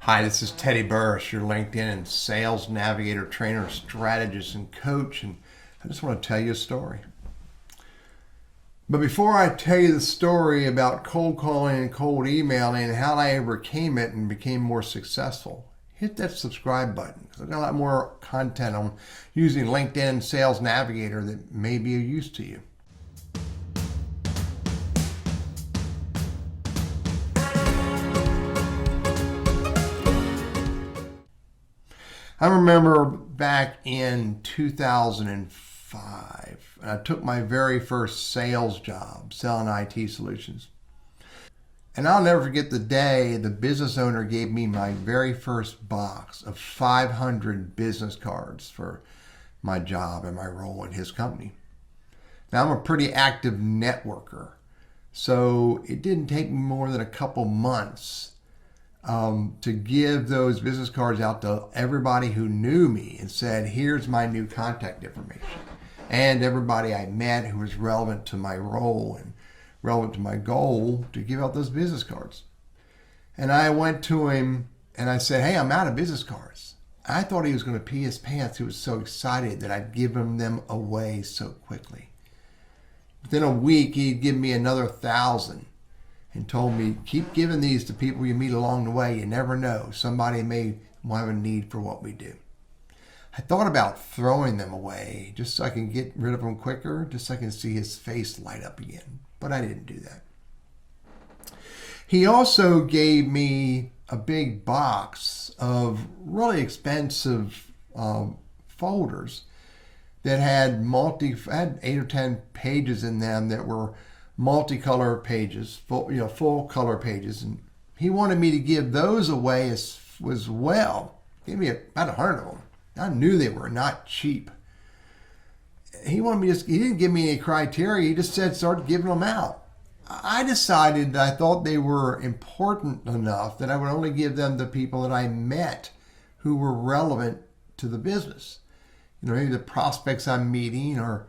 Hi, this is Teddy Burris, your LinkedIn and sales navigator, trainer, strategist, and coach, and I just want to tell you a story. But before I tell you the story about cold calling and cold emailing and how I overcame it and became more successful, hit that subscribe button because I've got a lot more content on using LinkedIn and Sales Navigator that may be of use to you. I remember back in 2005, I took my very first sales job selling IT solutions. And I'll never forget the day the business owner gave me my very first box of 500 business cards for my job and my role in his company. Now, I'm a pretty active networker, so it didn't take me more than a couple months to give those business cards out to everybody who knew me and said, here's my new contact information. And everybody I met who was relevant to my role and relevant to my goal to give out those business cards. And I went to him and I said, hey, I'm out of business cards. I thought he was going to pee his pants. He was so excited that I'd give him them away so quickly. Within a week, he'd give me another 1,000. And told me, keep giving these to people you meet along the way. You never know. Somebody may have a need for what we do. I thought about throwing them away just so I can get rid of them quicker, just so I can see his face light up again. But I didn't do that. He also gave me a big box of really expensive folders that had 8 or 10 pages in them that were multicolor pages, full color pages, and he wanted me to give those away as well. He gave me about 100 of them. I knew they were not cheap. He didn't give me any criteria. He just said start giving them out. I decided that I thought they were important enough that I would only give them to people that I met who were relevant to the business. Maybe the prospects I'm meeting or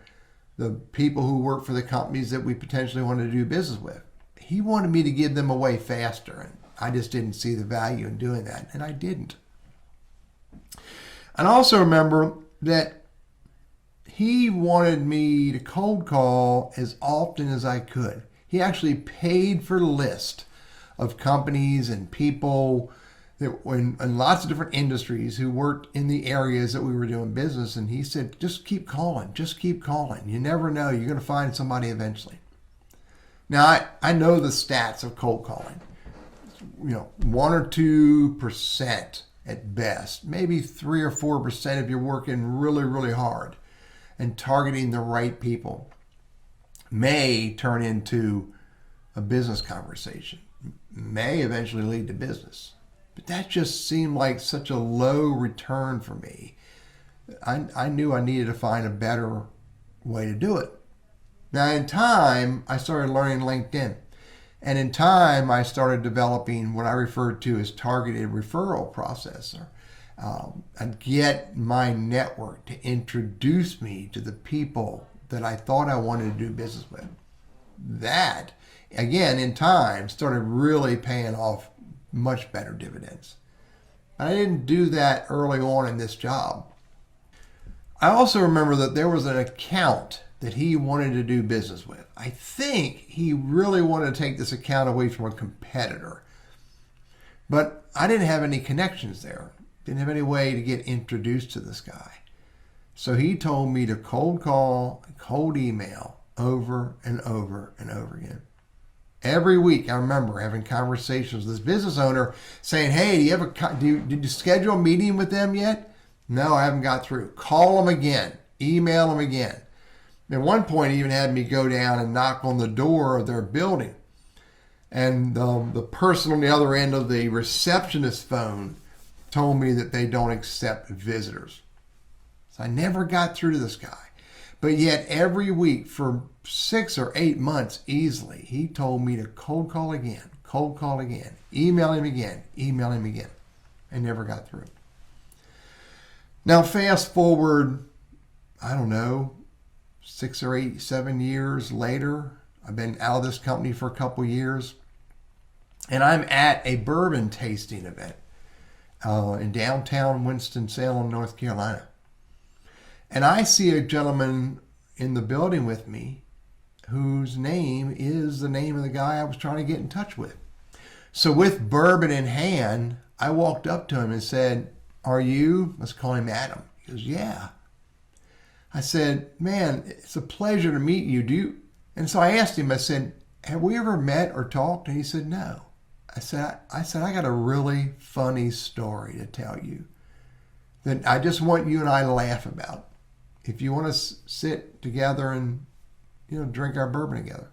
the people who work for the companies that we potentially wanted to do business with. He wanted me to give them away faster, and I just didn't see the value in doing that, and I didn't. And I also remember that he wanted me to cold call as often as I could. He actually paid for a list of companies and people that were in lots of different industries who worked in the areas that we were doing business. And he said, just keep calling. You never know. You're going to find somebody eventually. Now, I know the stats of cold calling. 1 or 2% at best, maybe 3 or 4% if you're working really, really hard and targeting the right people may turn into a business conversation, may eventually lead to business. But that just seemed like such a low return for me. I knew I needed to find a better way to do it. Now, in time, I started learning LinkedIn. And in time, I started developing what I referred to as targeted referral processor. And get my network to introduce me to the people that I thought I wanted to do business with. That, again, in time, started really paying off much better dividends. I didn't do that early on in this job. I also remember that there was an account that he wanted to do business with. I think he really wanted to take this account away from a competitor. But I didn't have any connections there. Didn't have any way to get introduced to this guy. So he told me to cold call, cold email over and over and over again. Every week, I remember having conversations with this business owner saying, hey, did you schedule a meeting with them yet? No, I haven't got through. Call them again. Email them again. At one point, he even had me go down and knock on the door of their building. And the person on the other end of the receptionist phone told me that they don't accept visitors. So I never got through to this guy. But yet every week for 6 or 8 months easily, he told me to cold call again, email him again. I never got through. Now fast forward, 6 or 8, 7 years later, I've been out of this company for a couple years, and I'm at a bourbon tasting event. in downtown Winston-Salem, North Carolina. And I see a gentleman in the building with me whose name is the name of the guy I was trying to get in touch with. So with bourbon in hand, I walked up to him and said, "Are you," let's call him Adam. He goes, "Yeah." I said, "Man, it's a pleasure to meet you. Do you?" And so I asked him, I said, "Have we ever met or talked?" And he said, "No." I said, I got a really funny story to tell you that I just want you and I to laugh about. If you want to sit together and, drink our bourbon together."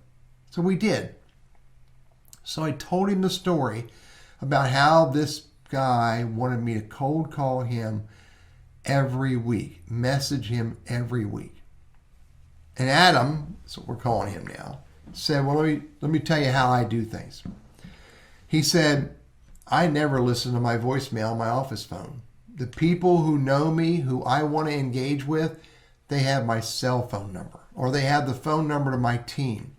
So we did. So I told him the story about how this guy wanted me to cold call him every week, message him every week. And Adam, that's what we're calling him now, said, "Well, let me tell you how I do things." He said, "I never listen to my voicemail on my office phone. The people who know me, who I want to engage with, they have my cell phone number, or they have the phone number to my team."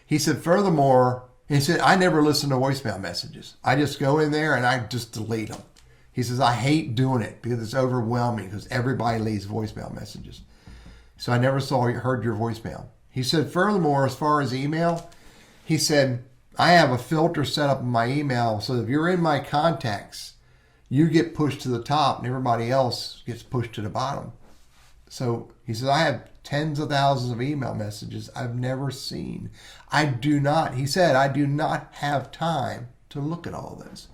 He said, furthermore, he said, "I never listen to voicemail messages. I just go in there and I just delete them." He says, "I hate doing it because it's overwhelming because everybody leaves voicemail messages. So I never heard your voicemail." He said, furthermore, as far as email, he said, "I have a filter set up in my email so if you're in my contacts, you get pushed to the top and everybody else gets pushed to the bottom." So he says, "I have tens of thousands of email messages I've never seen. I do not have time to look at all this."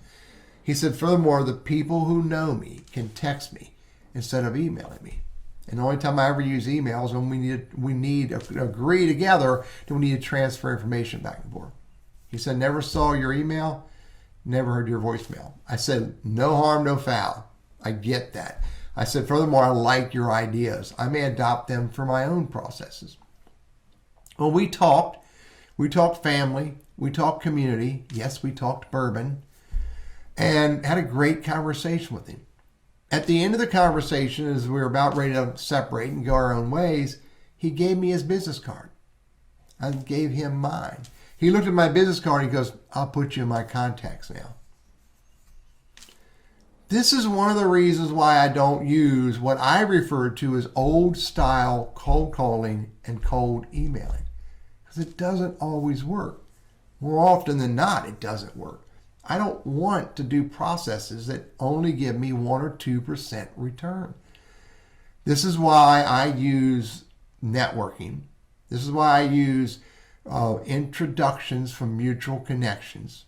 He said, furthermore, "The people who know me can text me instead of emailing me. And the only time I ever use email is when we need to agree together that we need to transfer information back and forth." He said, "Never saw your email, never heard your voicemail." I said, "No harm, no foul. I get that." I said, furthermore, "I like your ideas. I may adopt them for my own processes." Well, we talked family, we talked community. Yes, we talked bourbon and had a great conversation with him. At the end of the conversation, as we were about ready to separate and go our own ways, he gave me his business card. I gave him mine. He looked at my business card and he goes, "I'll put you in my contacts now." This is one of the reasons why I don't use what I refer to as old style cold calling and cold emailing, because it doesn't always work. More often than not, it doesn't work. I don't want to do processes that only give me 1 or 2% return. This is why I use networking. This is why I use introductions from mutual connections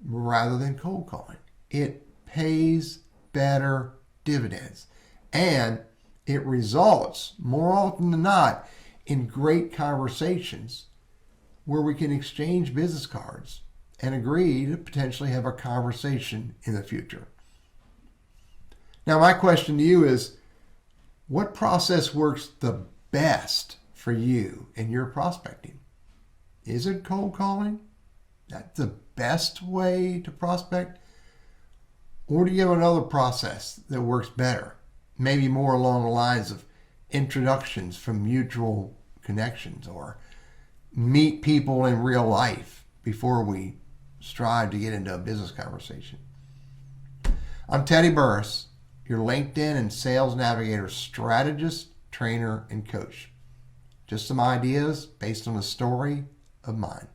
rather than cold calling. It pays better dividends, and it results more often than not in great conversations where we can exchange business cards and agree to potentially have a conversation in the future. Now, my question to you is, what process works the best for you in your prospecting? Is it cold calling? That's the best way to prospect? Or do you have another process that works better? Maybe more along the lines of introductions from mutual connections, or meet people in real life before we strive to get into a business conversation. I'm Teddy Burris, your LinkedIn and Sales Navigator strategist, trainer, and coach. Just some ideas based on a story of mine.